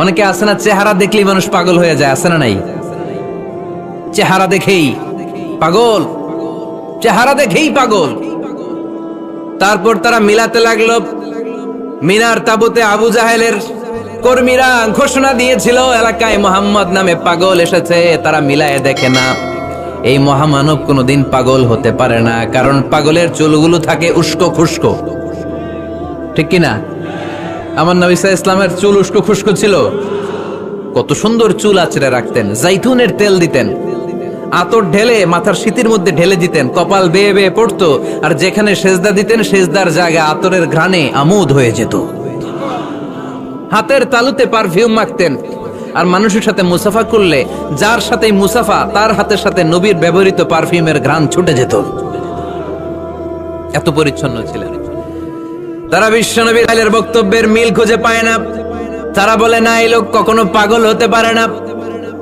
অনেকে আছে না, চেহারা দেখলেই মানুষ পাগল হয়ে যায়, আছে না নাই? চেহারা দেখেই পাগল, চেহারা দেখেই পাগল। তারপর তারা মিলাতে লাগলো। মিনার তাবুতে আবু জাহেলের কর্মীরা ঘোষণা দিয়েছিল এলাকায় মোহাম্মদ নামে পাগল এসেছে। তারা মিলায়ে দেখে না, এই মহামানব কোনোদিন পাগল হতে পারে না, কারণ পাগলের চুলগুলো থাকে উস্কো খুস্কো, ঠিক কিনা? আমার নবী সাল্লাল্লাহু আলাইহি ইসলামের চুল উস্কো খুস্কো ছিল। কত সুন্দর চুল আঁচড়ে রাখতেন, জাইতুনের তেল দিতেন, আতর ঢেলে মাথার শীতের মধ্যে ঢেলে দিতেন, কপাল বেয়ে বেয়ে পড়তো, আর যেখানে সেজদা দিতেন সেজদার জায়গা আতরের ঘ্রাণে আমোদ হয়ে যেত। হাতের তালুতে পারফিউম মাখতেন, আর মানুষের সাথে মুসাফা করলে যার সাথে মুসাফা তার হাতের সাথে নবীর ব্যবহৃত পারফিউমের ঘ্রাণ ছুটে যেত। এত পরিচ্ছন্ন ছিলেন। তারা বিশ্বনবীর বক্তব্যের মিল খুঁজে পায় না। তারা বলে না, এই লোক কখনো পাগল হতে পারে না।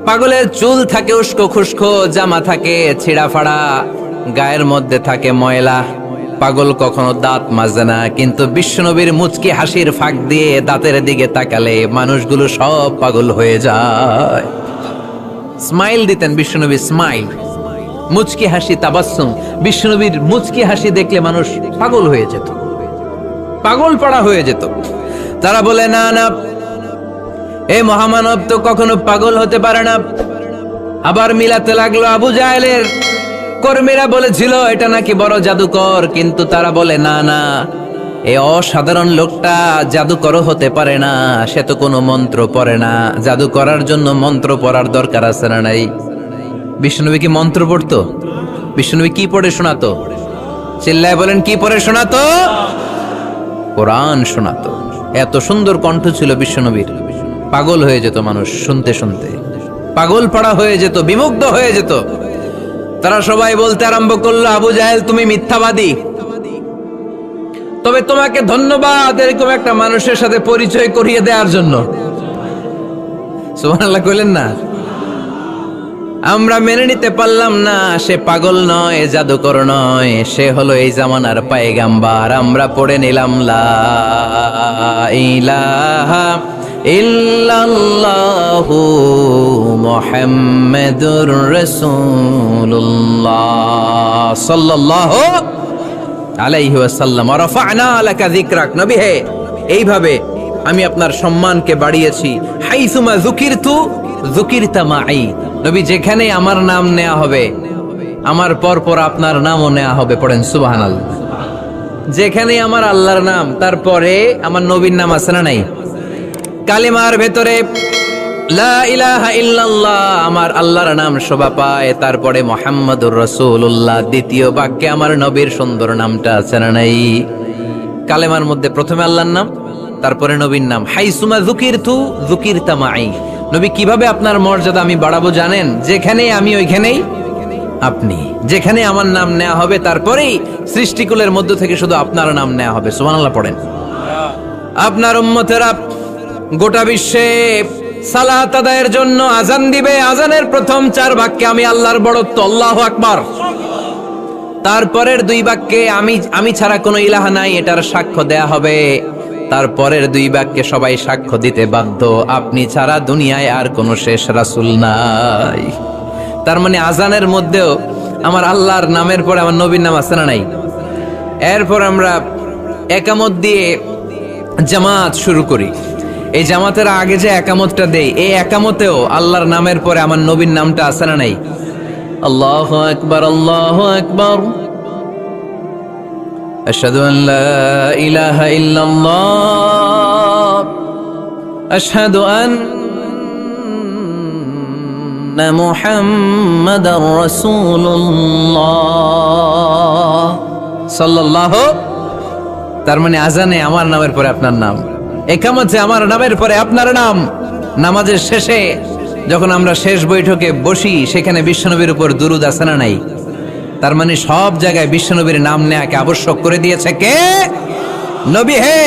পাগলের চুল থাকে উস্কো খুস্কো, জামা থাকে ছিঁড়া ফাড়া, গায়ের মধ্যে থাকে ময়লা। পাগল কখনো দাঁত মাজে না, কিন্তু বিশ্বনবীর মুচকি হাসির ফাঁক দিয়ে দাঁতের দিকে তাকালে মানুষগুলো সব পাগল হয়ে যায়। স্মাইল দিতেন বিশ্বনবী, স্মাইল, মুচকি হাসি, তাবাসসুম। বিশ্বনবীর মুচকি হাসি দেখলে মানুষ পাগল হয়ে যেত, পাগল পাড়া হয়ে যেত। তারা বলে না না, এই মহামানব তো কখনো পাগল হতে পারে না। আবার মিলাতে লাগলো। আবু জাহেলের কর্মীরা বলেছিল এটা নাকি বড় জাদুকর, কিন্তু তারা বলে না না, এই অসাধারণ লোকটা জাদুকরও হতে পারে না, সে তো কোনো মন্ত্র পড়ে না। জাদু করার জন্য মন্ত্র পড়ার দরকার আছে না নাই? বিষ্ণুনবী কি মন্ত্র পড়তো? বিষ্ণুনবী কি পড়ে শোনাতো? চিল্লায় বলেন, কি পড়ে শোনাতো? কোরআন শোনাতো। এত সুন্দর কণ্ঠ ছিল বিশ্বনবীর, পাগল হয়ে যেত মানুষ শুনতে শুনতে, পাগল পাড়া হয়ে যেত, বিমুগ্ধ হয়ে যেত। তারা সবাই বলতে আরম্ভ করলো, আবু জাহেল তুমি মিথ্যাবাদী, তবে তোমাকে ধন্যবাদ এরকম একটা মানুষের সাথে পরিচয় করিয়ে দেওয়ার জন্য। সুবহানাল্লাহ কইলেন না? আমরা মেনে নিতে পারলাম না সে পাগল নয়, জাদুকর নয়, সে হলো এই জামানার পয়গাম্বার। আমরা পড়ে নিলাম লা ইলাহা ইল্লাল্লাহু মুহাম্মাদুর রাসূলুল্লাহ সাল্লাল্লাহু আলাইহি ওয়াসাল্লাম। ওয়া রাফা'না লাকা যিকরাক। নবী হে, এইভাবে আমি আপনার সম্মানকে বাড়িয়েছি। হাইসুমা যুকিরতু যুকিরতা মাই। নবী, যেখানে আমার নাম নেওয়া হবে আমার পর পর আপনার নামও নেওয়া হবে। পড়েন সুবহানাল্লাহ। যেখানে আমার আল্লাহর নাম, তারপরে আমার নবীর নাম আছে না নাই? কালিমার ভেতরে লা ইলাহা ইল্লাল্লাহ আমার আল্লাহর নাম শোভা পায়, তারপরে মুহাম্মাদুর রাসূলুল্লাহ দ্বিতীয় বাক্যে আমার নবীর সুন্দর নামটা আছে না নাই? কালেমার মধ্যে প্রথমে আল্লাহর নাম, তারপরে নবীর নাম। হাইসুমা যুকিরতু যুকিরতা মাই। নবী, কিভাবে আপনার মর্যাদা আমি বাড়াবো জানেন? যেখানে আমি ওইখানেই আপনি। যেখানে আমার নাম নেওয়া হবে তারপরেই সৃষ্টিকুলের মধ্য থেকে শুধু আপনার নাম নেওয়া হবে। সুবহানাল্লাহ পড়েন। আপনার উম্মতেরা গোটা বিশ্বে সালাত আদায়ের জন্য আজান দিবে। আজানের প্রথম 4 বাক্যে আমি আল্লাহর বড়ত্ব, আল্লাহু আকবার। তারপরের 2 বাক্যে আমি ছাড়া কোনো ইলাহা নাই, এটার সাক্ষ্য দেয়া হবে। তারপরের 2 বাক্যে সবাই সাক্ষ্য দিতে বাধ্য, আপনি ছাড়া দুনিয়ায় আর কোনো শেষ রাসূল নাই। তার মানে আজানের মধ্যেও আমার আল্লাহর নামের পরে আমার নবীর নাম আছে না নাই? এরপর আমরা একামত দিয়ে জামাত শুরু করি। এই জামাতের আগে যে একামতটা দেই, এই একামতেও আল্লাহর নামের পরে আমার নবীর নামটা আছে না নাই? আল্লাহু আকবার, আল্লাহু আকবার, আশহাদু আন লা ইলাহা ইল্লাল্লাহ, আশহাদু আন্না মুহাম্মাদার রাসূলুল্লাহ সাল্লাল্লাহু। তার মানে আজানে আমার নামের পরে আপনার নাম, একামতে আমার নামের পরে আপনার নাম। নামাজের শেষে যখন আমরা শেষ বৈঠকে বসি, সেখানে বিশ্বনবীর উপর দুরূদ আছে না নাই? তার মানে সব জায়গায় বিশ্বনবীর নাম নেয়াকে আবশ্যক করে দিয়েছে কে? নবী হে,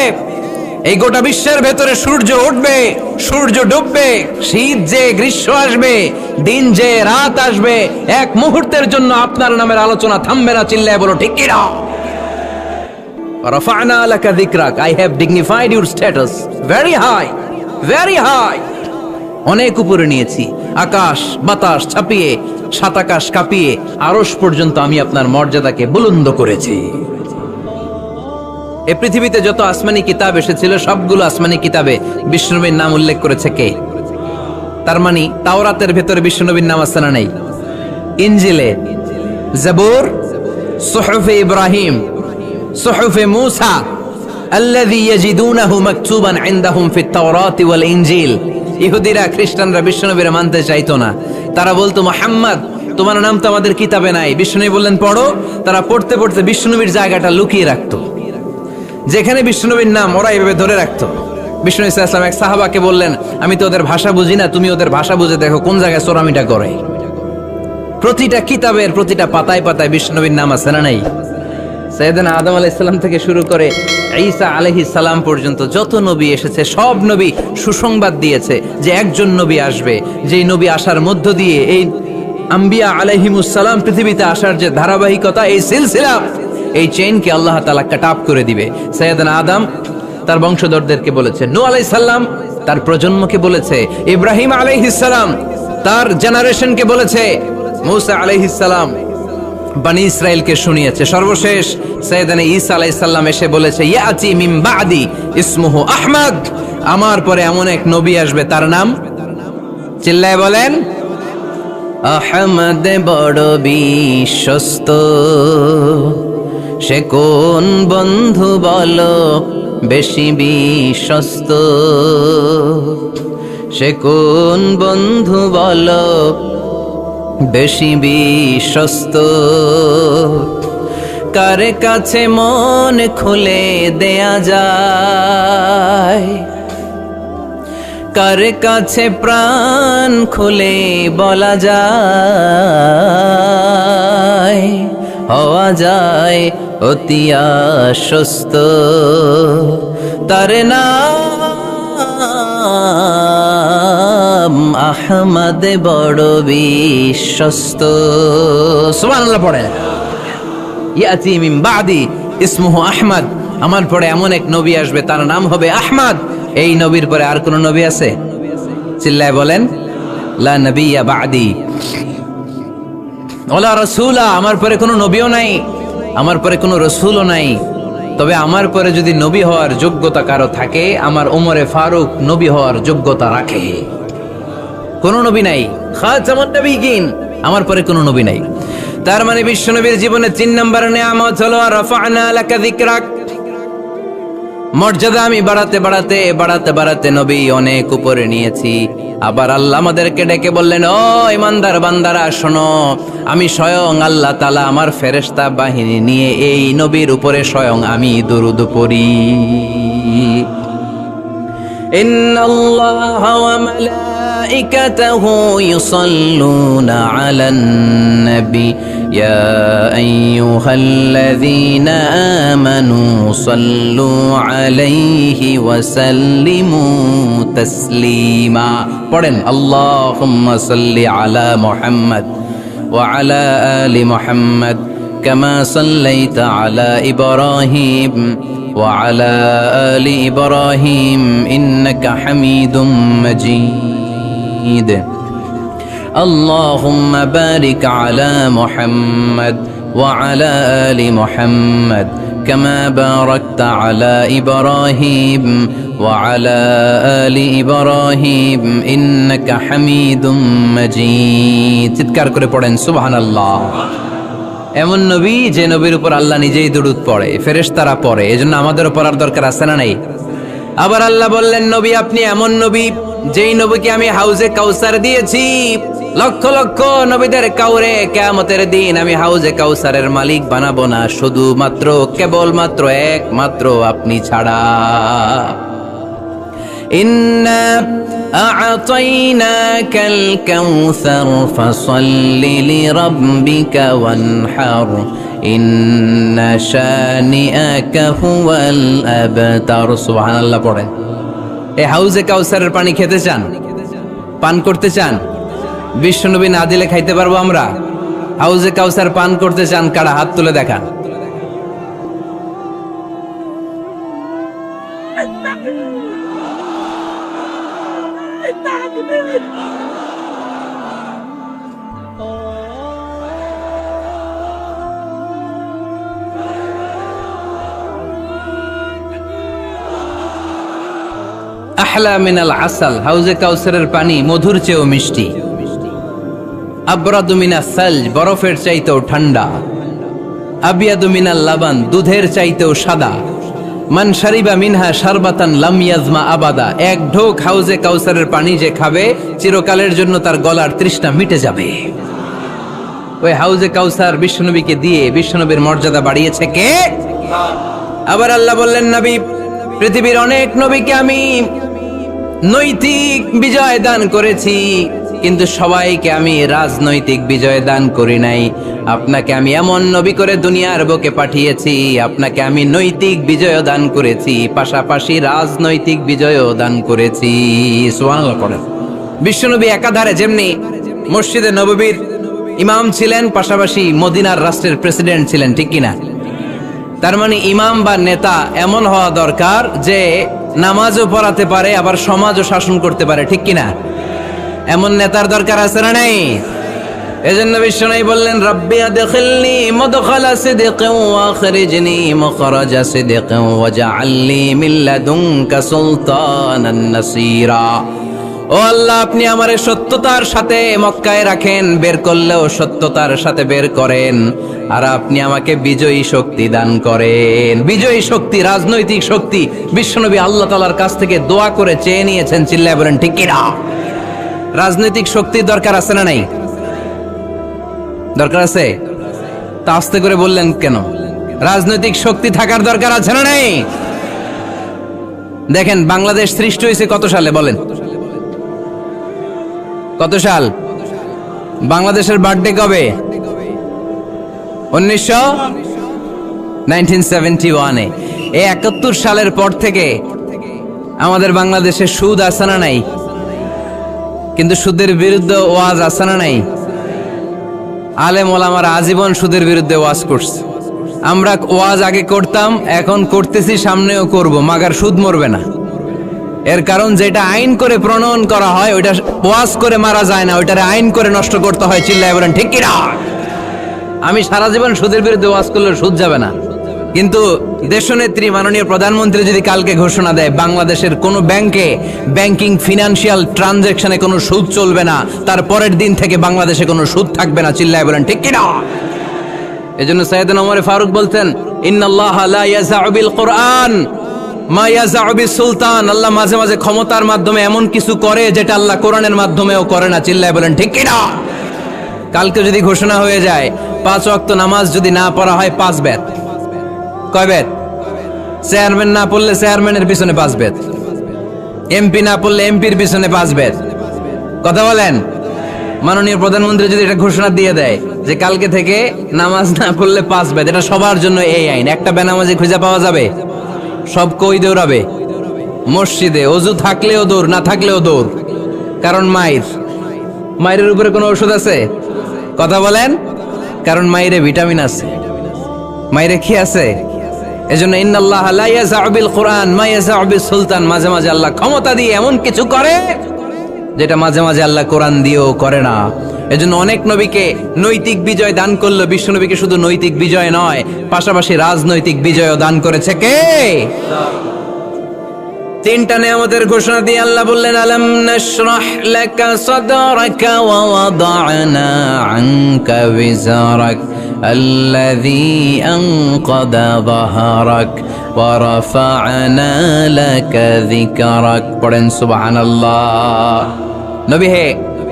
এই গোটা বিশ্বের ভেতরে সূর্য উঠবে, সূর্য ডুববে, শীত যে গ্রীষ্ম আসবে, দিন যে রাত আসবে, এক মুহূর্তের জন্য আপনার নামের আলোচনা থামবে না। চিল্লায় বলো ঠিক কিনা? رفعنا لك ذكرك. I have dignified your status very high, very high. অনেক উপরে নিয়েছি, আকাশ বাতাস ছাপিয়ে, সাত আকাশ কাঁপিয়ে আরশ পর্যন্ত আমি আপনার মর্যাদাকে বুলন্দ করেছি। এই পৃথিবীতে যত আসমানি কিতাব এসেছিল সবগুলো আসমানি কিতাবে বিষ্ণুনবীর নাম উল্লেখ করেছে কে? তার মানে তাওরাতের ভেতরে বিষ্ণুনবীর নাম আছে না নেই? ইনজিলে, জাবুর, সুহুফে ইব্রাহিম, সুহুফে মূসা আল্লাযী ইয়াজিদুনাহু মাকতুবান ইনদাহুম ফিত তাওরাতি ওয়াল ইনজিল। ইহুদিরা খ্রিস্টানরা বিষ্ণুনবীর মানতে চাইতো না। তারা বলতো, মুহাম্মদ তোমার নাম তো আমাদের কিতাবে নাই। বিষ্ণুনবী বললেন পড়ো। তারা পড়তে পড়তে বিষ্ণুনবীর জায়গাটা লুকিয়ে রাখতো। যেখানে বিষ্ণুনবীর নাম ওরা এইভাবে ধরে রাখতো। বিষ্ণু ইসা ইসলাম এক সাহাবাকে বললেন, আমি তো ওদের ভাষা বুঝি না, তুমি ওদের ভাষা বুঝে দেখো কোন জায়গায় চোরামিটা করে। প্রতিটা কিতাবের প্রতিটা পাতায় পাতায় বিষ্ণুনবীর নাম আছে না নাই? সাইয়েদনা আদম আলাইহিস সালাম থেকে শুরু করে ঈসা আলাইহিস সালাম পর্যন্ত যত নবী এসেছে সব নবী সুসংবাদ দিয়েছে যে একজন নবী আসবে, যেই নবী আসার মধ্য দিয়ে এই আম্বিয়া আলাইহিমুস সালাম পৃথিবীতে আসার যে ধারাবাহিকতা, এই সিলসিলা, এই চেইনকে আল্লাহ তাআলা কাট অফ করে দিবে। সাইয়েদনা আদম তার বংশধরদেরকে বলেছে, নূহ আলাইহিস সালাম তার প্রজন্মকে বলেছে, ইব্রাহিম আলাইহিস সালাম তার জেনারেশনকে বলেছে, মূসা আলাইহিস সালাম বনি ইসরাইলকে শুনিয়েছে। সর্বশেষ সাইয়েদনা ঈসা আলাইহিস সালাম এসে বলেছে, ইয়াতি মিন বাদি ইসমুহু আহমদ, আমার পরে এমন এক নবী আসবে তার নাম, চিল্লায় বলেন, আহমদ বড় বিশ্বস্ত। সে কোন বন্ধু বলো বেশি বিশ্বস্ত? সে কোন বন্ধু বলো বেশি বিশ্বস্ত? কার কাছে মন খুলে দেয়া যায়, কার কাছে প্রাণ খুলে বলা যায়, হওয়া যায় অতি আশ্বস্ত। তার নাম আহমদ বড় বিশ্বস্ত। সুবহানাল্লাহ পড়ে। ইয়াতি মিন বাদি ইসমুহু আহমদ, আমার পরে এমন এক নবী আসবে তার নাম হবে আহমদ। এই নবীর পরে আর কোন নবী আছে? চিল্লায় বলেন, লা নবিয়্যা বাদি ওয়ালা রাসূলা, আমার পরে কোনো নবীও নাই, আমার পরে কোনো রাসূলও নাই। তবে আমার পরে যদি নবী হওয়ার যোগ্যতা কারো থাকে, আমার ওমরে ফারুক নবী হওয়ার যোগ্যতা রাখে। কোন নবী নাই, খাতামুন নবিয়্যিন, আমার পরে কোনো নবী নাই। তার মানে বিশ্বনবীর জীবনে 3 নম্বর নিয়ামত হলো রাফা'না লাকা যিকরাক। মর্যাদা আমি বাড়াতে বাড়াতে বাড়াতে বাড়াতে নবী অনেক উপরে নিয়েছি। আবার আল্লাহ আমাদেরকে ডেকে বললেন, ও ইমানদার বান্দারা শোনো, আমি স্বয়ং আল্লাহ তাআলা আমার ফেরেশতা বাহিনী নিয়ে এই নবীর উপরে স্বয়ং আমি দরুদ পড়ি। ইন্নাল্লাহা ওয়া মালাইকাতাহু ইউসাল্লুনা আলান নবী ইয়া আইয়ুহাল্লাযীনা আমানু সাল্লু আলাইহি ওয়া সাল্লিমু তাসলিমা। পড়েন, আল্লাহুম্মা সাল্লি আলা মুহাম্মদ ওয়া আলা আলি মুহাম্মদ কামা সাল্লাইতা আলা ইব্রাহিম ওয়া আলা আলি ইব্রাহিম ইন্নাকা হামিদুম মাজিদ। اللهم بارك على محمد وعلى آل محمد كما باركت على إبراهيم وعلى آل إبراهيم إنك حميد مجيد। চিৎকার করে পড়েন সুবহানাল্লাহ। এমন নবী যে নবীর উপর আল্লাহ নিজেই দরুদ পড়ে, ফেরেশতারা পড়ে, এজন্য আমাদেরও পড়ার দরকার আছে না নাই? আবার আল্লাহ বললেন, নবী আপনি এমন নবী যেই নবীকে আমি হাউজে কাউসার দিয়েছি। লক্ষ লক্ষ নবীদের কাউরে কিয়ামতের দিন আমি হাউজে কাউসারের মালিক বানাবো না, শুধুমাত্র কেবলমাত্র একমাত্র আপনি ছাড়া। ইন্না আ'তাইনাকাল কাউসার ফাসাল্লি লিরাব্বিকা ওয়ানহার ইন্না শানিআকা হুয়াল আবতার। সুবহানাল্লাহ পড়েন। এই হাউজে কাউসারের পানি খেতে চান, পান করতে চান? বিশ্বনবী না দিলে খাইতে পারবো আমরা? হাউজে কাউসার পান করতে চান কারা? হাত তুলে দেখান। আহলা মিনাল আসাল, হাউজে কাউসারের পানি মধুর চেয়েও মিষ্টি। আবরাদু মিনাস সালজ, বরফের চাইতেও ঠান্ডা। আবিয়াদু মিনাল লাবান, দুধের চাইতেও সাদা। মান শারিবা মিনহা শারবাতান লাম ইয়াজমা আবাদা, এক ঢোক হাউজে কাউসারের পানি যে খাবে চিরকালের জন্য তার গলার তৃষ্ণা মিটে যাবে। ওই হাউজে কাউসার বিশ্বনবীকে দিয়ে বিশ্বনবীর মর্যাদা বাড়িয়েছে কে? আবার আল্লাহ বললেন, নবী, পৃথিবীর অনেক নবীকে আমি নৈতিক বিজয় দান করেছি, কিন্তু সবাইকে আমি রাজনৈতিক বিজয় দান করি নাই। আপনাকে আমি এমন নবী করে দুনিয়ার বুকে পাঠিয়েছি, আপনাকে আমি নৈতিক বিজয় দান করেছি, পাশাপাশি রাজনৈতিক বিজয় দান করেছি। সুবহানাল্লাহ পড়েন। বিশ্বনবী একাধারে যেমনি মসজিদে নববীর ইমাম ছিলেন, পাশাপাশি মদিনার রাষ্ট্রের প্রেসিডেন্ট ছিলেন, ঠিক কিনা? তার মানে ইমাম বা নেতা এমন হওয়া দরকার যে নামাজও পড়াতে পারে, আবার সমাজও শাসন করতে পারে, ঠিক কিনা? এমন নেতার দরকার আছে না নাই? এজন্য বিশ্বনবী বললেন, রব্বি আদখিলনি মুদখালা সিদকিন ওয়া আখরিজনি মুখরাজা সিদকিন ওয়াজআলনি মিন লাদুনকা সুলতানান নাসীরা। ও আল্লাহ, আপনি আমারে সত্যতার সাথে মক্কায় রাখেন, বের করলেও সত্যতার সাথে বের করেন, আর আপনি আমাকে বিজয়ী শক্তি দান করেন। বিজয়ী শক্তি, রাজনৈতিক শক্তি বিশ্বনবী আল্লাহ তাআলার কাছ থেকে দোয়া করে চেয়ে নিয়েছেন। চিল্লায় বলেন ঠিক কিনা? রাজনৈতিক শক্তির দরকার আছে না নাই? দরকার আছে। তা আস্তে করে বললেন কেন? রাজনৈতিক শক্তি থাকার দরকার আছে না নাই? দেখেন, বাংলাদেশ সৃষ্টি হয়েছে কত সালে বলেন? কত সাল? বাংলাদেশের বার্থডে কবে? 1971-এ। এই 71 সালের পর থেকে আমাদের বাংলাদেশে সুদ আছে না নাই? কিন্তু সুদের বিরুদ্ধে ওয়াজ আছে না নাই? আলেম ওলামারা আজীবন সুদের বিরুদ্ধে ওয়াজ করছে। আমরা ওয়াজ আগে করতাম, এখন করতেছি, সামনেও করব, মাগার সুদ মরবে না। এর কারণ, যেটা আইন করে প্রণয়ন করা হয় ওইটা ওয়াজ করে মারা যায় না, ওইটারে আইন করে নষ্ট করতে হয়। চিল্লায় বলেন ঠিক কিনা? আমি সারা জীবন সুদের বিরুদ্ধে ওয়াজ করলে সুদ যাবে না, কিন্তু দেশনেত্রী মাননীয় প্রধানমন্ত্রী যদি কালকে ঘোষণা দেয় বাংলাদেশের কোনো ব্যাংকে ব্যাংকিং ফিনান্সিয়াল ট্রানজাকশনে কোনো সুদ চলবে না, তার পরের দিন থেকে বাংলাদেশে কোনো সুদ থাকবে না। চিল্লায় বলেন ঠিক কিনা? এজন্য সাইয়েদনা ওমর ফারুক বলতেন, ইন্নাল্লাহা লা ইয়াযাউ বিল কুরআন মা ইয়াযাউ বিস সুলতান। আল্লাহ মাঝে মাঝে ক্ষমতার মাধ্যমে এমন কিছু করে যেটা আল্লাহ কোরআনের মাধ্যমেও করে না। চিল্লায় বলেন ঠিক কিনা? কালকে যদি ঘোষণা হয়ে যায় 5 ওয়াক্ত নামাজ যদি না পড়া হয় 5 বেত। কয় বেত? চেয়ারম্যান না পড়লে চেয়ারম্যানের পিছনে 5 বেত, এমপি না পড়লে এমপির পিছনে 5 বেত। কথা বলেন। মাননীয় প্রধানমন্ত্রী যদি এটা ঘোষণা দিয়ে দেয় যে কালকে থেকে নামাজ না পড়লে 5 বেত, এটা সবার জন্য এই আইন। একটা বেনামাজি খুঁজে পাওয়া যাবে? সব কই দৌড়াবে? মসজিদে ওযু থাকলেও দৌড়, না থাকলেও দৌড়। কারণ মায়ের উপরে কোনো ওষুধ আছে? কথা বলেন। কারণ মায়েরে ভিটামিন আছে, মায়েরে কি আছে? এজন্য ইন্নাল্লাহা লা ইয়াযাউ বিল কুরআন মা ইয়াযাউ বিস সুলতান। মাঝে মাঝে আল্লাহ ক্ষমতা দিয়ে এমন কিছু করে যেটা মাঝে মাঝে আল্লাহ কোরআন দিয়েও করে না। এজন্য অনেক নবীকে নৈতিক বিজয় দান করলো। বিশ্ব নবীকে শুধু নৈতিক বিজয় নয়, পাশাপাশি রাজনৈতিক বিজয়ও দান করেছে কে? 3টা নিয়ামতের ঘোষণা দিয়ে আল্লাহ বললেন, আলাম নাশরাহ লাকা সাদরাকা ওয়া ওয়াদা'না আনকা বিজরাক আল্লাযী আনকাদা যাহরাক ওয়া রাফা'না লাকা যিকরাক। পড়েন সুবহানাল্লাহ। নবী হে,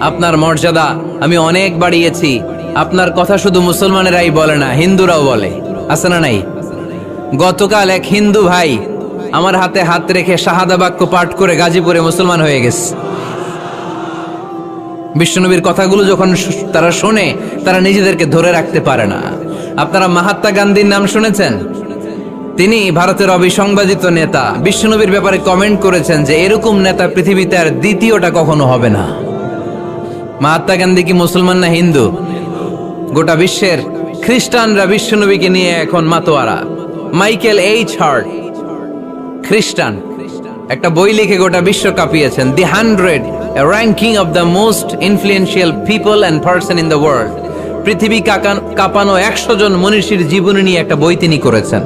আপনার মর্যাদা আমি অনেক বাড়িয়েছি। আপনার কথা শুধু মুসলমানেরাই বলে না, হিন্দুরাও বলে। আছে না নাই? গতকাল এক হিন্দু ভাই আমার হাতে হাত রেখে শাহাদা বাক্য পাঠ করে গাজীপুরে মুসলমান হয়ে গেছে। বিশ্বনবীর কথাগুলো যখন তারা শোনে, তারা নিজেদেরকে ধরে রাখতে পারে না। আপনারা মহাত্মা গান্ধীর নাম শুনেছেন? তিনি ভারতের অবিসংবাদিত নেতা। বিশ্বনবীর ব্যাপারে কমেন্ট করেছেন যে এরকম নেতা পৃথিবীতে আর দ্বিতীয়টা কখনো হবে না। মহাত্মা গান্ধী কি মুসলমান না হিন্দু? গোটা বিশ্বের খ্রিস্টানরা বিশ্বনবীকে নিয়ে এখন মাতোয়ারা। মাইকেল এইচ হার্ট খ্রিস্টান, একটা বই লিখে গোটা বিশ্ব কাঁপিয়েছেন, দি 100 a ranking of the most influential people and person in the world. পৃথিবী কাঁপানো 100 জন মনীষীর জীবনী নিয়ে একটা বই তিনি করেছেন।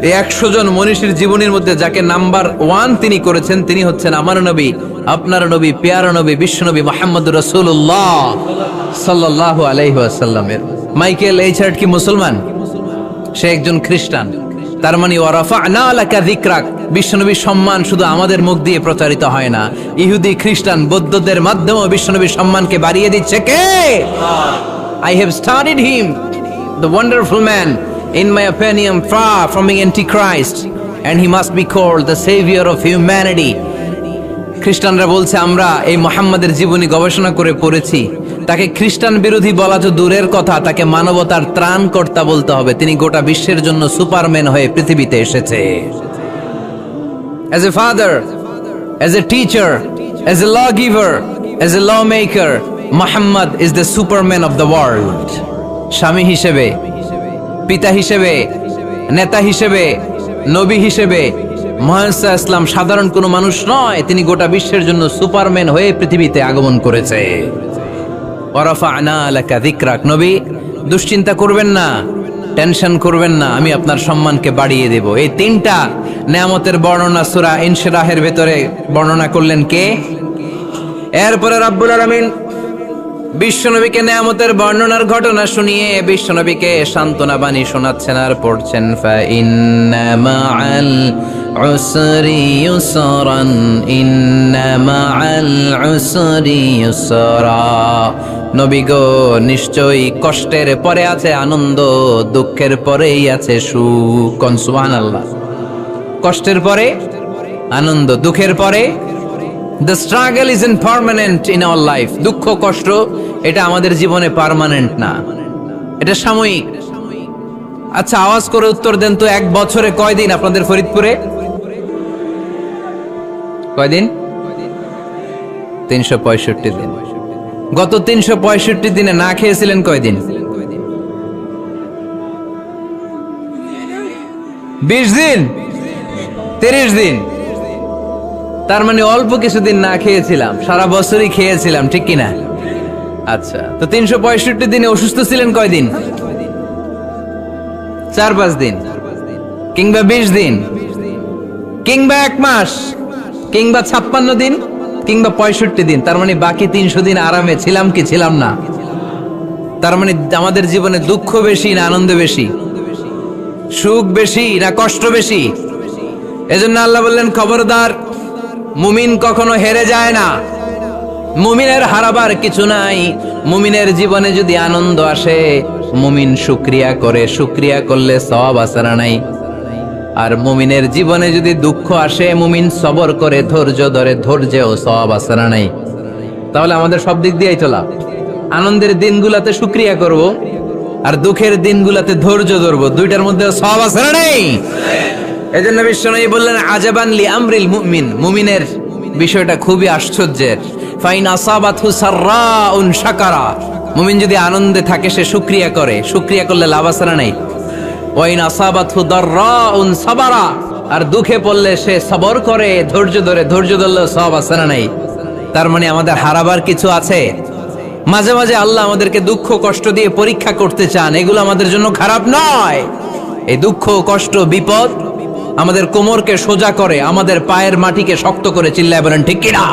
এই 100 জন মনীষীর জীবনীর মধ্যে যাকে নাম্বার 1 তিনি করেছেন, তিনি হচ্ছেন আমার নবী, আপনার নবী, পেয়ারা নবী, বিশ্বনবী মুহাম্মদুর রাসূলুল্লাহ সাল্লাল্লাহু আলাইহি ওয়াসাল্লামের। মাইকেল এইচআর কি মুসলমান? সে একজন খ্রিস্টান। তার মানে ওয়ারাফা'না লাকা যিকরাক, বিশ্বনবীর সম্মান শুধু আমাদের মুখ দিয়ে প্রচারিত হয় না, ইহুদি, খ্রিস্টান, বৌদ্ধদের মাধ্যমেও বিশ্বনবীর সম্মানকে বাড়িয়ে দিচ্ছে কে? I have studied him, the wonderful man, in my opinion, far from being antichrist, and he must be called the savior of humanity. খ্রিস্টানরা বলছে আমরা এই মুহাম্মাদের জীবনী গবেষণা করে পড়েছি, তাকে খ্রিস্টান বিরোধী বলা তো দূরের কথা, তাকে মানবতার ত্রাণকর্তা বলতে হবে। তিনি গোটা বিশ্বের জন্য সুপারম্যান হয়ে পৃথিবীতে এসেছে। As a father, as a teacher, as a lawgiver, as a lawmaker, Muhammad is the superman of the world. স্বামী হিসেবে, পিতা হিসেবে, নেতা হিসেবে, নবী হিসেবে মুহাম্মদ ইসলাম সাধারণ কোনো মানুষ নয়, তিনি গোটা বিশ্বের জন্য সুপারম্যান হয়ে পৃথিবীতে আগমন করেছে। ওয়ারাফা'না লাকা যিকরাক, নবী দুশ্চিন্তা করবেন না, টেনশন করবেন না, আমি আপনার সম্মানকে বাড়িয়ে দেব। এই 3টা নেয়ামতের বর্ণনা সূরা ইনশিরাহের ভেতরে বর্ণনা করলেন কে? এরপরে রাব্বুল আলামিন বিশ্বনবীকে নেয়ামতের বর্ণনার ঘটনা শুনিয়ে বিশ্বনবীকে সান্ত্বনা বাণী শোনাচ্ছেন আর পড়ছেন, ফা ইন্না মাআল উসরি ইউসরান, ইন্না মাআল উসরি ইউসরা। নবী গো, নিশ্চয়ই কষ্টের পরে আছে আনন্দ, দুঃখের পরেই আছে সুখ। সুবহানাল্লাহ। কষ্টের পরে আনন্দ, দুঃখের পরে। The struggle isn't permanent in our life. দুঃখ কষ্ট এটা আমাদের জীবনে পার্মানেন্ট না, এটা সাময়িক। আচ্ছা, আওয়াজ করে উত্তর দেন তো, 1 বছরে কয়দিন আপনাদের ফরিদপুরে? কয়দিন? 365 দিন। গত 365 দিনে না খেয়েছিলেন কয়দিন? 20 দিন, 30 দিন। তার মানে অল্প কিছুদিন না খেয়েছিলাম, সারা বছরই খেয়েছিলাম, ঠিক কিনা? আচ্ছা, তো 365 দিনে অসুস্থ ছিলেন কয়দিন? 4-5 দিন, কিংবা 20 দিন, কিংবা 1 মাস, কিংবা 56 দিন, কিংবা 65 দিন। তার মানে বাকি 300 দিন আরামে ছিলাম কি ছিলাম না? তার মানে আমাদের জীবনে দুঃখ বেশি না আনন্দ বেশি? সুখ বেশি না কষ্ট বেশি? এজন্য আল্লাহ বললেন, খবরদার, মুমিন কখনো হেরে যায় না, মুমিনের হারাবার কিছু নাই। মুমিনের জীবনে যদি আনন্দ আসে, মুমিন শুকরিয়া করে, শুকরিয়া করলে সওয়াব আছে না নাই? আর মুমিনের জীবনে যদি দুঃখ আসে, মুমিন সবর করে, ধৈর্য ধরে, ধৈর্যেও সওয়াব আছে না নাই? তাহলে আমাদের সব দিক দিয়েই তো লাভ। আনন্দের দিনগুলাতে শুকরিয়া করব, আর দুঃখের দিনগুলাতে ধৈর্য ধরবো, দুইটার মধ্যে সওয়াব আছে না নাই? এজন্য বিশ্বনবী বললেন, আজাবান লি আমরিল মুমিন, মুমিনের বিষয়টা খুবই আশ্চর্যের। ফাইন আসাবাতহু সাররাউন শাকারা, মুমিন যদি আনন্দে থাকে সে শুকরিয়া করে, শুকরিয়া করলে লাভ আছে না নাই? ওয়াইন আসাবাতহু দাররাউন সাবারা, আর দুঃখে পড়লে সে সবর করে, ধৈর্য ধরে, ধৈর্য ধরলে সওয়াব আছে না নাই? তার মানে আমাদের হারাবার কিছু আছে। মাঝে মাঝে আল্লাহ আমাদেরকে দুঃখ কষ্ট দিয়ে পরীক্ষা করতে চান, এগুলো আমাদের জন্য খারাপ নয়। এই দুঃখ কষ্ট বিপদ আমাদের কোমরকে সোজা করে, আমাদের পায়ের মাটিকে শক্ত করে, চিল্লায় বলেন ঠিক কিনা?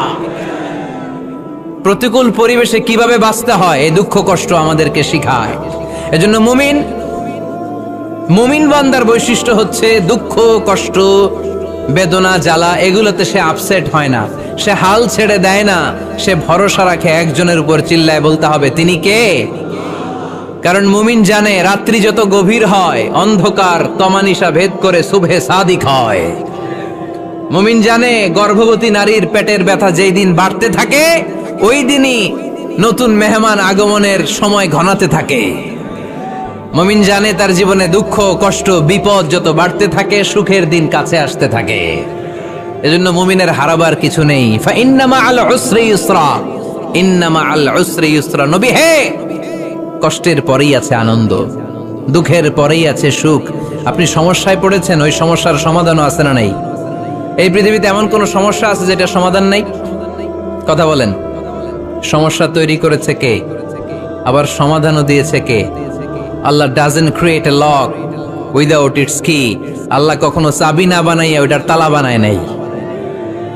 প্রতিকূল পরিবেশে কিভাবে বাঁচতে হয় এই দুঃখ কষ্ট আমাদেরকে শিখায়। এজন্য মুমিন বান্দার বৈশিষ্ট্য হচ্ছে দুঃখ কষ্ট বেদনা জ্বালা এগুলোতে সে আপসেট হয় না, সে হাল ছেড়ে দেয় না, সে ভরসা রাখে একজনের উপর। চিল্লায় বলতে হবে তিনি কে? কারণ মুমিন জানে রাত্রি যত গভীর হয়, অন্ধকার তমানিসা ভেদ করে সুবহে সাদিক হয়। মুমিন জানে গর্ভবতী নারীর পেটের ব্যথা যেই দিন বাড়তে থাকে, ওই দিনই নতুন মেহমান আগমনের সময় ঘনাতে থাকে। মুমিন জানে তার জীবনে দুঃখ কষ্ট বিপদ যত বাড়তে থাকে, সুখের দিন কাছে আসতে থাকে। এজন্য মুমিনের হারাবার কিছু নেই। ফা ইন্না মাআল উসরি ইউসরা, ইন্না মাআল উসরি ইউসরা। নবী হে, কষ্টের পরেই আছে আনন্দ, দুঃখের পরেই আছে সুখ। আপনি সমস্যায় পড়েছেন, ওই সমস্যার সমাধানও আছে না নাই? এই পৃথিবীতে এমন কোন সমস্যা আছে যেটা সমাধান নাই? কথা বলেন, সমস্যা তৈরি করেছে কে, আবার সমাধানও দিয়েছে কে? Allah doesn't create a lock without its key. Allah কখনো চাবি না বানাইয়া ওইটার তালা বানায় নাই।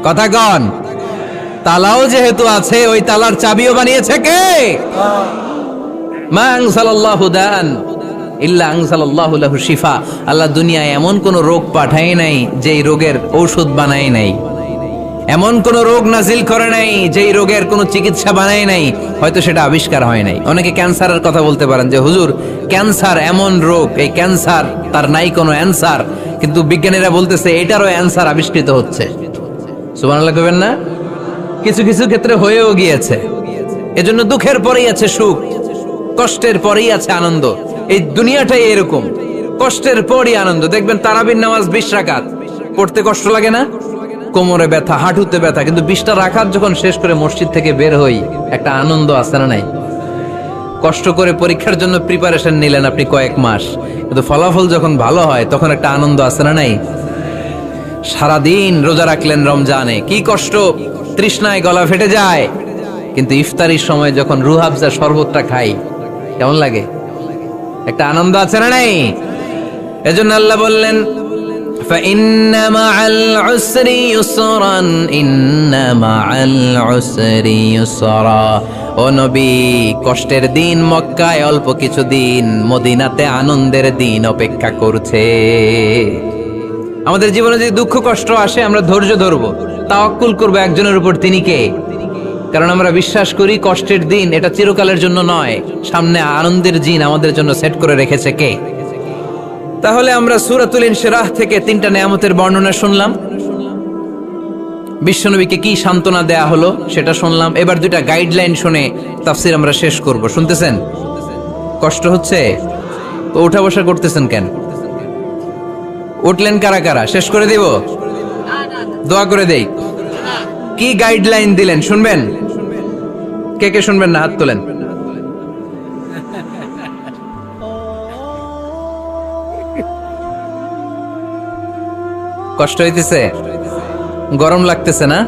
কথা কন, তালাও যেহেতু আছে ওই তালার চাবিও বানিয়েছে কে? মা আনসালাল্লাহু দান ইল্লা আনসালাল্লাহু লাহু শিফা। আল্লাহ দুনিয়ায় এমন কোন রোগ পাঠায় নাই যেই রোগের ঔষধ বানায় নাই, এমন কোন রোগ নাজিল করে নাই যেই রোগের কোনো চিকিৎসা বানায় নাই, হয়তো সেটা আবিষ্কার হয় নাই। অনেকে ক্যান্সারের কথা বলতে পারেন যে হুজুর ক্যান্সার এমন রোগ, এই ক্যান্সার তার নাই কোনো অ্যান্সার, কিন্তু বিজ্ঞানীরা বলতেছে এটারও অ্যান্সার আবিষ্কৃত হচ্ছে। সুবহানাল্লাহ কইবেন না? কিছু কিছু ক্ষেত্রে হয়েও গিয়েছে। এজন্য দুঃখের পরেই আছে সুখ, কষ্টের পরেই আছে আনন্দ। এই দুনিয়াটাই এরকম, কষ্টের পরই আনন্দ। দেখবেন তারাবির নামাজ 20 রাকাত পড়তে কষ্ট লাগে না? কোমরে ব্যথা, হাঁটুতে ব্যথা, কিন্তু 20টা রাকাত যখন শেষ করে মসজিদ থেকে বের হই একটা আনন্দ আছে না নাই? কষ্ট করে পরীক্ষার জন্য প্রিপারেশন নিলেন আপনি কয়েক মাস, কিন্তু ফলাফল যখন ভালো হয় তখন একটা আনন্দ আছে না নাই? সারাদিন রোজা রাখলেন রমজানে, কি কষ্ট, তৃষ্ণায় গলা ফেটে যায়, কিন্তু ইফতারির সময় যখন রুহ আফজা শরবতটা খাই কেমন লাগে? একটা আনন্দ আছে না নাই? এজন্য আল্লাহ বললেন فَإِنَّ مَعَ الْعُسْرِ يُسْرًا إِنَّ مَعَ الْعُسْرِ يُسْرًا। ও নবী, কষ্টের দিন মক্কায় অল্প কিছু দিন, মদিনাতে আনন্দের দিন অপেক্ষা করছে। আমাদের জীবনে যদি দুঃখ কষ্ট আসে আমরা ধৈর্য ধরবো, তাওয়াক্কুল করবো একজনের উপর, তিনি কে? কারণ আমরা বিশ্বাস করি কষ্টের দিন এটা চিরকালের জন্য নয়, সামনে আনন্দের দিন আমাদের জন্য সেট করে রেখেছে কে? তাহলে আমরা সূরাতুল ইনশিরাহ থেকে 3টা নেয়ামতের বর্ণনা শুনলাম, বিশ্বনবীকে কি সান্ত্বনা দেয়া হলো সেটা শুনলাম। এবার 2টা গাইডলাইন শুনে তাফসীর আমরা শেষ করব। শুনতেছেন? কষ্ট হচ্ছে তো উঠা বসা করতেছেন কেন? উঠলেন কারা কারা? শেষ করে দিব? দোয়া করে দেই। কি গাইডলাইন দিলেন শুনবেন? কে কে শুনবেন না হাত তোলেন। কষ্ট হইতেছে, গরম লাগতেছে না?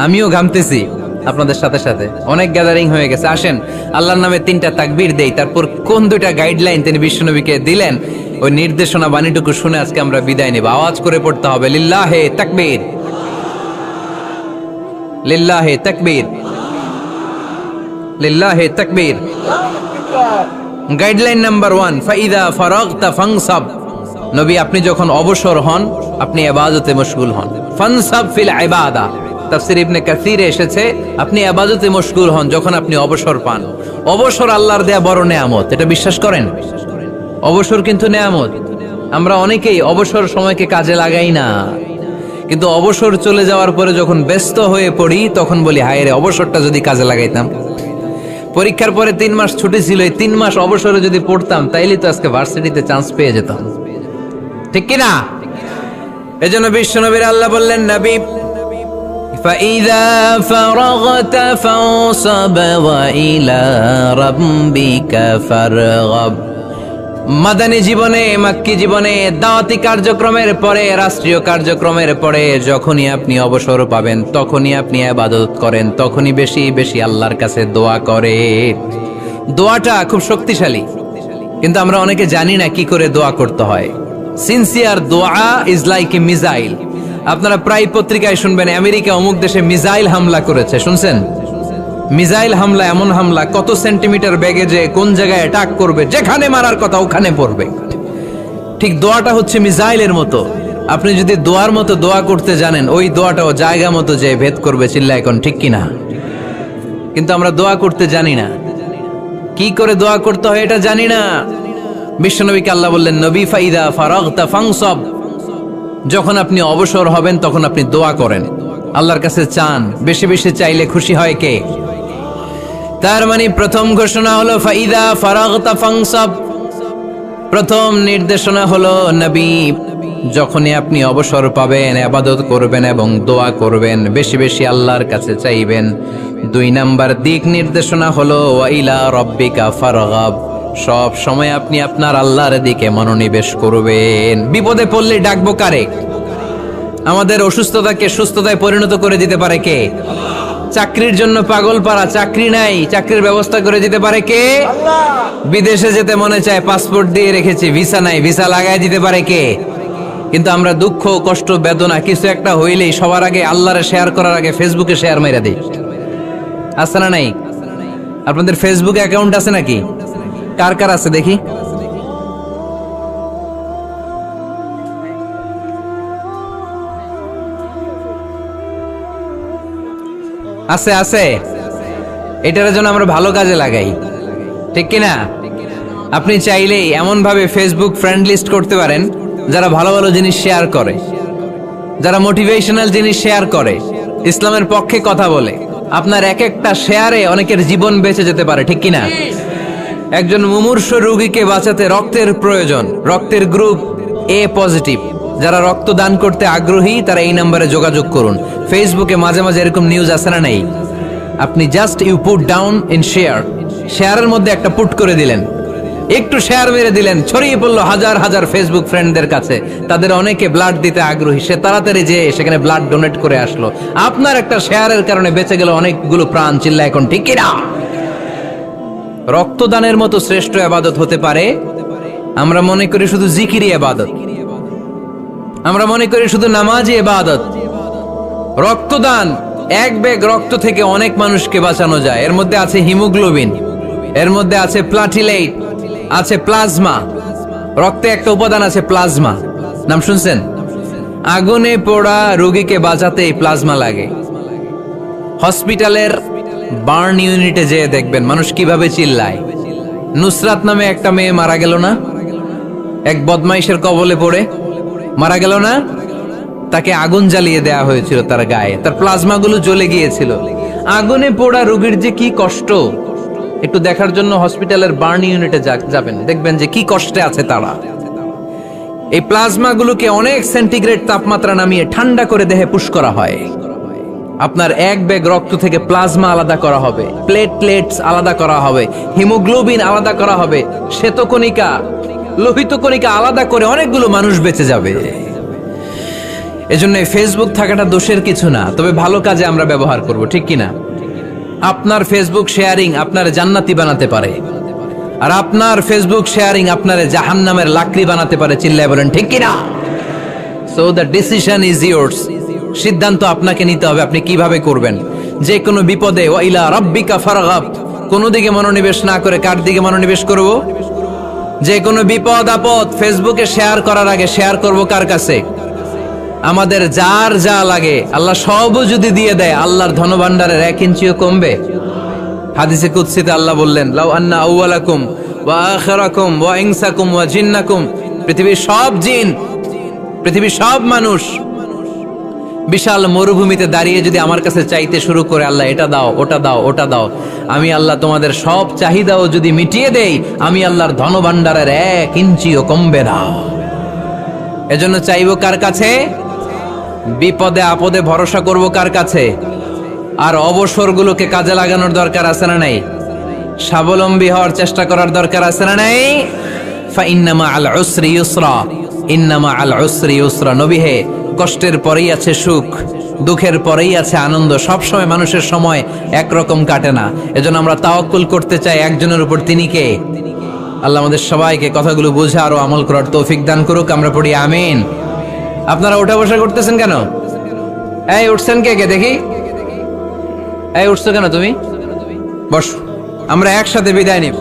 আমিও ঘামতেছি আপনাদের সাথে সাথে, অনেক গ্যাদারিং হয়ে গেছে। আসেন আল্লাহর নামে 3টা তাকবীর দেই, তারপর কোন 2টা গাইডলাইন তিনি বিশ্বনবীকে দিলেন ওই নির্দেশনা বাণীটুকু শুনে আজকে আমরা বিদায় নেব। আওয়াজ করে পড়তে হবে লিল্লাহে তাকবীর, লিল্লাহে তাকবীর, লিল্লাহে তাকবীর। গাইডলাইন নাম্বার 1, ফাইদা ফারাগতা ফানসাব। নবী আপনি যখন অবসর হন আপনি ইবাদতে মশগুল হন। ফানসাব ফিল ইবাদা, তাফসীর ইবনে কাসিরে এসেছে আপনি ইবাদতে মশগুল হন যখন আপনি অবসর পান। অবসর আল্লাহর দেয়া বড় নেয়ামত, এটা বিশ্বাস করেন? অবসর কিন্তু নেয়ামত। আমরা অনেকেই অবসর সময়কে কাজে লাগাই না, কিন্তু অবসর চলে যাওয়ার পরে যখন ব্যস্ত হয়ে পড়ি তখন বলি হায় রে, অবসরটা যদি কাজে লাগাইতাম। পরীক্ষার পরে 3 মাস ছুটি ছিল, এই 3 মাস অবসরে যদি পড়তাম তাইলে তো আজকে ভার্সিটিতে চান্স পেয়ে যেতাম, ঠিক কি না? এজন্য বিশ্বনবীর আল্লাহ বললেন নবী ফাইদা ফারাগতা ফানসাব ওয়া ইলা রাব্বিকা ফারগাব। মাদানী জীবনে, মাক্কি জীবনে, দাওয়াতি কার্যক্রমের পরে, রাষ্ট্রীয় কার্যক্রমের পরে যখনই আপনি অবসর পাবেন তখনই আপনি ইবাদত করেন, তখনই বেশি বেশি আল্লাহর কাছে দোয়া করেন। দোয়াটা খুব শক্তিশালী, কিন্তু আমরা অনেকে জানি না কি করে দোয়া করতে হয়। সিনসিয়ার দোয়া ইজ লাইক এ মিসাইল। আপনারা প্রায় পত্রিকায় শুনবেন আমেরিকা অমুক দেশে মিসাইল হামলা করেছে, শুনছেন? মিসাইল হামলা এমন হামলা, কত সেন্টিমিটার বেগে যে কোন জায়গায় অ্যাটাক করবে, যেখানে মারার কথা ওখানে পড়বে। ঠিক দোয়াটা হচ্ছে মিসাইলের মতো। আপনি যদি দোয়ার মতো দোয়া করতে জানেন ওই দোয়াটাও জায়গা মতো যে ভেদ করবে, চিল্লায় এখন ঠিক কিনা? কিন্তু আমরা দোয়া করতে জানি না, কি করে দোয়া করতে হয় এটা জানি না। বিশ্বনবীকে আল্লাহ বললেন নবী ফাইদা ফারাগতা ফানসাব, যখন আপনি অবসর হবেন তখন আপনি দোয়া করেন, আল্লাহর কাছে চান। বেশি বেশি চাইলে খুশি হয় কে? তার মানে প্রথম ঘোষণা হলো ফাইদা ফারাগতা ফানসাব। প্রথম নির্দেশনা হলো নবী যখনই আপনি অবসর পাবেন ইবাদত করবেন এবং দোয়া করবেন, বেশি বেশি আল্লাহর কাছে চাইবেন। 2 নাম্বার দিক নির্দেশনা হলো ওয়া ইলা রাব্বিকা ফারগাব, সব সময় আপনি আপনার আল্লাহর দিকে মনোনিবেশ করবেন। বিপদে পড়লে ডাকবো কারে? আমাদের অসুস্থতাকে সুস্থতায় পরিণত করে দিতে পারে কে? চাকরির জন্য পাগল পারা, চাকরি নাই, চাকরির ব্যবস্থা করে দিতে পারে কে? বিদেশে যেতে মনে চায়, পাসপোর্ট দিয়ে রেখেছি, ভিসা নাই, ভিসা লাগায় দিতে পারে কে? কিন্তু আমরা দুঃখ, কষ্ট, বেদনা কিছু একটা হইলেই সবার আগে আল্লাহরে শেয়ার করার আগে ফেসবুকে শেয়ার মাইরা দিই। আছে না নাই? আপনাদের ফেসবুকে অ্যাকাউন্ট আছে নাকি? কার কার আছে দেখি? আছে আছে। এটার জন্য আমরা ভালো কাজে লাগাই, ঠিক কিনা? আপনি চাইলেই এমন ভাবে ফেসবুক ফ্রেন্ড লিস্ট করতে পারেন যারা ভালো ভালো জিনিস শেয়ার করে, যারা মোটিভেশনাল জিনিস শেয়ার করে, ইসলামের পক্ষে কথা বলে। আপনার এক একটা শেয়ারে অনেকের জীবন বেঁচে যেতে পারে, ঠিক কিনা? একজন মুমূর্ষু রোগীকে বাঁচাতে রক্তের প্রয়োজন, রক্তের গ্রুপ এ পজিটিভ। যারা রক্ত দান করতে আগ্রহী তারা এই নম্বরে যোগাযোগ করুন। ফেসবুকে মাঝে মাঝে এরকম নিউজ আসে না নেই? আপনি just you put down in share, শেয়ারের মধ্যে একটা পুট করে দিলেন, একটু শেয়ার মেরে দিলেন, ছড়িয়ে পড়লো হাজার হাজার ফেসবুক ফ্রেন্ডদের কাছে। তাদের অনেকে ব্লাড দিতে আগ্রহী, সে তাড়াতাড়ি যে সেখানে ব্লাড ডোনেট করে আসলো। আপনার একটা শেয়ারের কারণে বেঁচে গেল অনেকগুলো প্রাণ। চিল্লা এখন ঠিক কিনা? রক্তদানের মতো শ্রেষ্ঠ ইবাদত হতে পারে? আমরা মনে করি শুধু জিকিরি ইবাদত, আমরা মনে করি শুধু নামাজি ইবাদত। রক্তদান, এক ব্যাগ রক্ত থেকে অনেক মানুষকে বাঁচানো যায়। এর মধ্যে আছে হিমোগ্লোবিন, এর মধ্যে আছে প্লাটিলেট, আছে প্লাজমা। রক্তে একটা উপাদান আছে প্লাজমা, নাম শুনছেন? আগুনে পোড়া রোগীকে বাঁচাতে এই প্লাজমা লাগে। হসপিটালের বার্ন ইউনিটে যেয়ে দেখবেন মানুষ কিভাবে চিল্লায়। নুসরাত নামে একটা মেয়ে মারা গেল না? এক বদমাইশের কবলে পড়ে মারা গেল না? তাকে আগুন জ্বালিয়ে দেয়া হয়েছিল তার গায়ে, তার প্লাজমা গুলো জ্বলে গিয়েছিল। আগুনে পোড়া রোগীর যে কি কষ্ট, একটু দেখার জন্য হসপিটালের বার্ন ইউনিটে যাবেন, দেখবেন যে কি কষ্টে আছে তারা। এই প্লাজমা গুলোকে অনেক সেন্টিগ্রেড তাপমাত্রা নামিয়ে ঠান্ডা করে দেহে পুশ করা হয়। আপনার এক ব্যাগ রক্ত থেকে প্লাজমা আলাদা করা হবে, প্লেটলেটস আলাদা করা হবে, হিমোগ্লোবিন আলাদা করা হবে, শ্বেতকণিকা, লোহিত কণিকা আলাদা করে অনেকগুলো মানুষ বেঁচে যাবে। এজন্য ফেসবুক থাকাটা দোষের কিছু না, তবে ভালো কাজে আমরা ব্যবহার করব, ঠিক কিনা? আপনার ফেসবুক শেয়ারিং আপনার জান্নাতি বানাতে পারে, আর আপনার ফেসবুক শেয়ারিং আপনার জাহান্নামের লাকড়ি বানাতে পারে। চিল্লায় বলেন ঠিক কিনা? So the decision is yours. সিদ্ধান্ত আপনাকে নিতে হবে, আপনি কিভাবে করবেন। যে কোনো বিপদে ওয়া ইলা রাব্বিকা ফারগাব, কোন দিকে মনোনিবেশ না করে কার দিকে মনোনিবেশ করব? যে কোনো বিপদ আপদ ফেসবুকে শেয়ার করার আগে শেয়ার করব কার কাছে? আমাদের যার যা লাগে আল্লাহ সবও যদি দিয়ে দেয়, আল্লাহর ধনভাণ্ডারের 1 ইঞ্চিও কমবে? হাদিসে কুদসিতে আল্লাহ বললেন, লাউ আন্না আউয়ালাকুম ওয়া আখিরাকুম ওয়া ইনসাকুম ওয়া জিন্নাকুম, পৃথিবীর সব জিন, পৃথিবীর সব মানুষ বিশাল মরুভূমিতে দাঁড়িয়ে যদি আমার কাছে চাইতে শুরু করে, আল্লাহ এটা দাও, ওটা দাও, ওটা দাও, আমি আল্লাহ তোমাদের সব চাহিদাও যদি মিটিয়ে দেই, আমি আল্লাহর ধনভাণ্ডারের 1 ইঞ্চিও কমবে না। এজন্য চাইবো কার কাছে? বিপদে আপদে ভরসা করব কার কাছে? আর অবসরগুলোকে কাজে লাগানোর দরকার আছে না নাই? স্বাবলম্বী হওয়ার চেষ্টা করার দরকার আছে না নাই? ফাইন্নামা আল উসরি ইউসরা, ইন্নামা আল উসরি ইউসরা। নবী হে, কষ্টের পরেই আছে সুখ, দুঃখের পরেই আছে আনন্দ। সব সময় মানুষের সময় একরকম কাটে না। এজন্য আমরা তাওয়াক্কুল করতে চাই একজনের উপর, তিনি কে? আল্লাহ আমাদের সবাইকে কথাগুলো বুঝে আরো আমল করার তৌফিক দান করুক। আমরা পড়ি আমিন। আপনারা ওঠা বসা করতেছেন কেন? এই উঠছেন কে কে দেখি? এই উঠছো কেন তুমি? বস, আমরা একসাথে বিদায় নিব।